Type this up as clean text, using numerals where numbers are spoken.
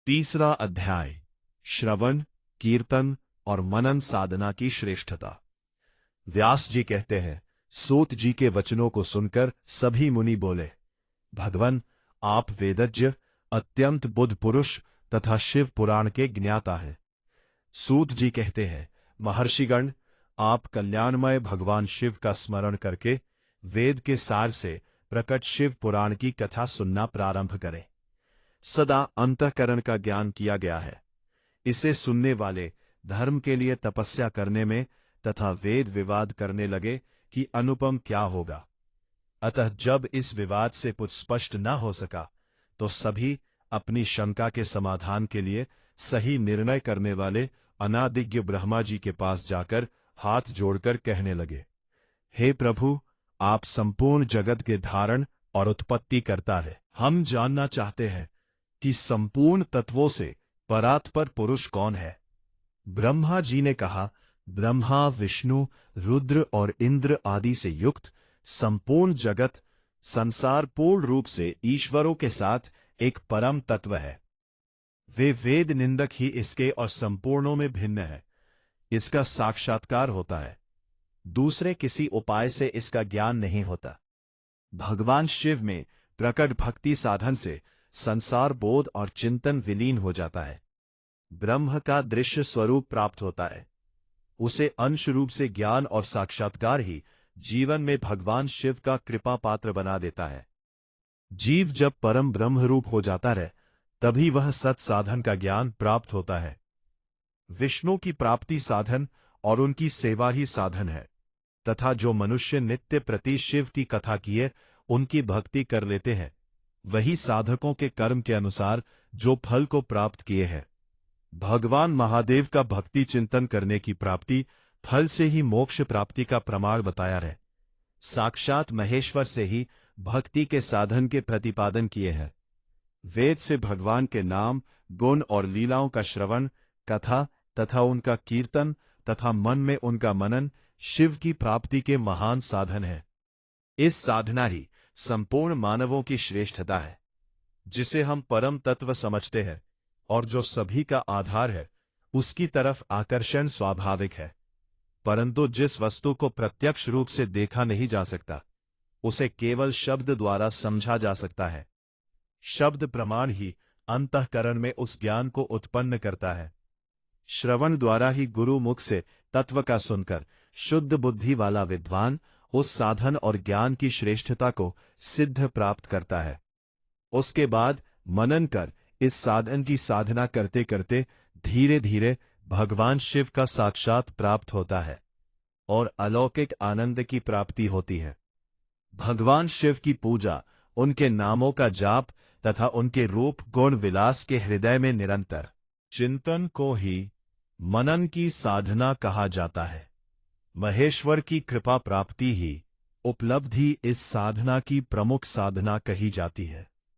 तीसरा अध्याय श्रवण, कीर्तन और मनन साधना की श्रेष्ठता। व्यास जी कहते हैं, सूत जी के वचनों को सुनकर सभी मुनि बोले, भगवन, आप वेदज्ञ, अत्यंत बुद्ध पुरुष तथा शिव पुराण के ज्ञाता हैं। सूत जी कहते हैं, महर्षिगण, आप कल्याणमय भगवान शिव का स्मरण करके वेद के सार से प्रकट शिव पुराण की कथा सुनना प्रारंभ करें। सदा अंतःकरण का ज्ञान किया गया है। इसे सुनने वाले धर्म के लिए तपस्या करने में तथा वेद विवाद करने लगे कि अनुपम क्या होगा। अतः जब इस विवाद से कुछ स्पष्ट न हो सका तो सभी अपनी शंका के समाधान के लिए सही निर्णय करने वाले अनादिज्ञ ब्रह्मा जी के पास जाकर हाथ जोड़कर कहने लगे, हे प्रभु, आप संपूर्ण जगत के धारण और उत्पत्ति करता है। हम जानना चाहते हैं कि संपूर्ण तत्वों से परात्पर पुरुष कौन है। ब्रह्मा जी ने कहा, ब्रह्मा, विष्णु, रुद्र और इंद्र आदि से युक्त संपूर्ण जगत संसार पूर्ण रूप से ईश्वरों के साथ एक परम तत्व है। वे वेद निंदक ही इसके और संपूर्णों में भिन्न है। इसका साक्षात्कार होता है, दूसरे किसी उपाय से इसका ज्ञान नहीं होता। भगवान शिव में प्रकट भक्ति साधन से संसार बोध और चिंतन विलीन हो जाता है। ब्रह्म का दृश्य स्वरूप प्राप्त होता है। उसे अंश रूप से ज्ञान और साक्षात्कार ही जीवन में भगवान शिव का कृपा पात्र बना देता है। जीव जब परम ब्रह्म रूप हो जाता है तभी वह सत साधन का ज्ञान प्राप्त होता है। विष्णु की प्राप्ति साधन और उनकी सेवा ही साधन है, तथा जो मनुष्य नित्य प्रति शिव की कथा किए उनकी भक्ति कर लेते हैं, वही साधकों के कर्म के अनुसार जो फल को प्राप्त किए हैं। भगवान महादेव का भक्ति चिंतन करने की प्राप्ति फल से ही मोक्ष प्राप्ति का प्रमाण बताया है। साक्षात महेश्वर से ही भक्ति के साधन के प्रतिपादन किए हैं। वेद से भगवान के नाम, गुण और लीलाओं का श्रवण, कथा तथा उनका कीर्तन तथा मन में उनका मनन शिव की प्राप्ति के महान साधन है। इस साधना ही संपूर्ण मानवों की श्रेष्ठता है, जिसे हम परम तत्व समझते हैं और जो सभी का आधार है, उसकी तरफ आकर्षण स्वाभाविक है। परंतु जिस वस्तु को प्रत्यक्ष रूप से देखा नहीं जा सकता, उसे केवल शब्द द्वारा समझा जा सकता है। शब्द प्रमाण ही अंतःकरण में उस ज्ञान को उत्पन्न करता है। श्रवण द्वारा ही गुरु मुख से तत्व का सुनकर शुद्ध बुद्धि वाला विद्वान उस साधन और ज्ञान की श्रेष्ठता को सिद्ध प्राप्त करता है। उसके बाद मनन कर इस साधन की साधना करते करते धीरे धीरे भगवान शिव का साक्षात प्राप्त होता है और अलौकिक आनंद की प्राप्ति होती है। भगवान शिव की पूजा, उनके नामों का जाप तथा उनके रूप गुण विलास के हृदय में निरंतर चिंतन को ही मनन की साधना कहा जाता है। महेश्वर की कृपा प्राप्ति ही उपलब्धि इस साधना की प्रमुख साधना कही जाती है।